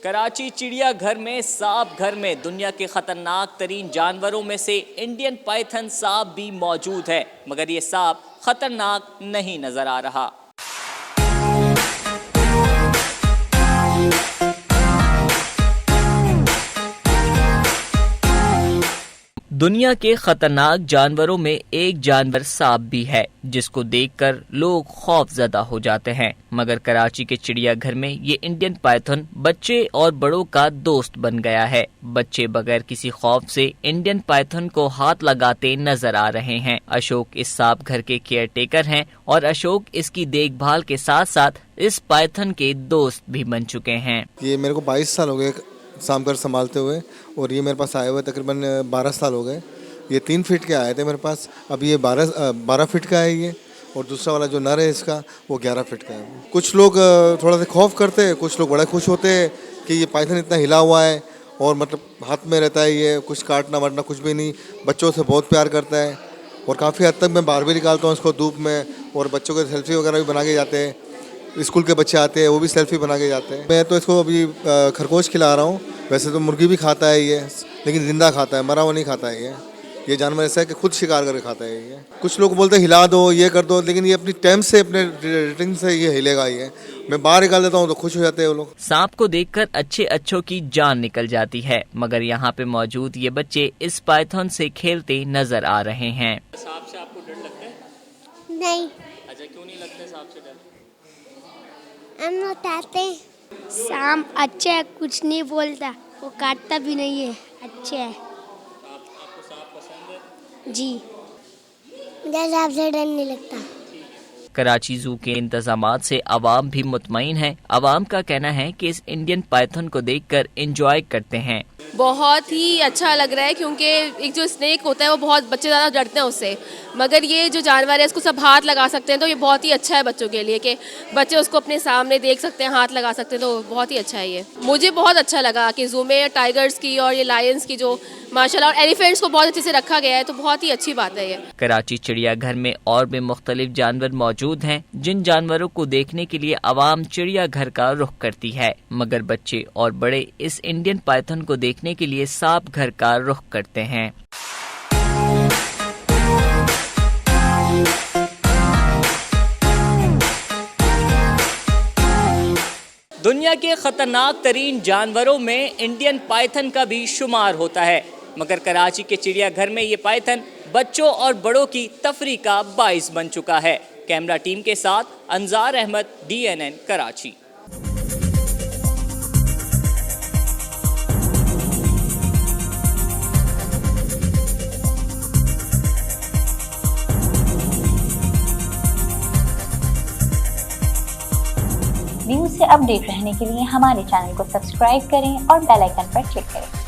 कराची चिड़ियाघर में सांप घर में दुनिया के खतरनाक तरीन जानवरों में से इंडियन पाइथन सांप भी मौजूद है, मगर ये सांप खतरनाक नहीं नजर आ रहा। दुनिया के खतरनाक जानवरों में एक जानवर सांप भी है, जिसको देखकर लोग खौफजदा हो जाते हैं। मगर कराची के चिड़ियाघर में ये इंडियन पाइथन बच्चे और बड़ों का दोस्त बन गया है। बच्चे बगैर किसी खौफ से इंडियन पाइथन को हाथ लगाते नजर आ रहे हैं। अशोक इस सांप घर के केयर टेकर हैं और अशोक इसकी देखभाल के साथ साथ इस पाइथन के दोस्त भी बन चुके हैं। ये मेरे को 22 साल हो गए सांप घर संभालते हुए, और ये मेरे पास आए हुए तकरीबन 12 साल हो गए। ये 3 फीट के आए थे मेरे पास, अभी ये 12 फीट का है ये, और दूसरा वाला जो नर है इसका वो 11 फीट का है। कुछ लोग थोड़ा सा खौफ करते हैं, कुछ लोग बड़े खुश होते हैं कि ये पाइथन इतना हिला हुआ है और मतलब हाथ में रहता है, ये कुछ काटना वाटना कुछ भी नहीं, बच्चों से बहुत प्यार करता है। और काफ़ी हद तक मैं बाहर भी निकालता हूँ इसको धूप में, और बच्चों के सेल्फी वगैरह भी बना के जाते हैं। स्कूल के बच्चे आते हैं वो भी सेल्फी बना के जाते हैं। मैं तो इसको अभी खरगोश खिला रहा हूँ। वैसे तो मुर्गी भी खाता है ये, लेकिन जिंदा खाता है, मरा हुआ नहीं खाता है ये जानवर ऐसा है कि खुद शिकार करके खाता है ये। कुछ लोग बोलते हैं हिला दो, ये कर दो, लेकिन ये अपनी टाइम से अपने रेटिंग से ये हिलेगा। ये मैं बाहर निकाल देता हूँ तो खुश हो जाते हैं वो लोग। सांप को देखकर अच्छों की जान निकल जाती है, मगर यहाँ पे मौजूद ये बच्चे इस पाइथन से खेलते नजर आ रहे हैं। सांप से आपको डर लगता है? नहीं। अच्छा, क्यों नहीं लगता सांप से डर? हम उठाते। सांप अच्छा है, कुछ नहीं बोलता, वो काटता भी नहीं है, अच्छा है। आपको सांप पसंद है? जी, मुझे सांप से डर नहीं लगता। कराची जू के इंतजामात से आवाम भी मुतमईन है। आवाम का कहना है कि इस इंडियन पाइथन को देखकर एंजॉय करते हैं। बहुत ही अच्छा लग रहा है, क्योंकि एक जो स्नेक होता है वो बहुत बच्चे ज़्यादा डरते हैं उससे, मगर ये जो जानवर है इसको सब हाथ लगा सकते हैं, तो ये बहुत ही अच्छा है बच्चों के लिए कि बच्चे उसको अपने सामने देख सकते हैं, हाथ लगा सकते हैं, तो बहुत ही अच्छा है ये। मुझे बहुत अच्छा लगा कि जू में टाइगर्स की और ये लायंस की जो माशाल्लाह, और एलिफेंट्स को बहुत अच्छे से रखा गया है, तो बहुत ही अच्छी बात है ये। कराची चिड़ियाघर में और भी मुख्तलिफ जानवर मौजूद हैं, जिन जानवरों को देखने के लिए आवाम चिड़ियाघर का रुख करती है, मगर बच्चे और बड़े इस इंडियन पाइथन को देखने के लिए सांप घर का रुख करते हैं। दुनिया के खतरनाक तरीन जानवरों में इंडियन पाइथन का भी शुमार होता है, मगर कराची के चिड़ियाघर में ये पाइथन बच्चों और बड़ों की तफरीह का बाइस बन चुका है। कैमरा टीम के साथ अंजार अहमद, DNN कराची। न्यूज़ से अपडेट रहने के लिए हमारे चैनल को सब्सक्राइब करें और बेल आइकन पर क्लिक करें।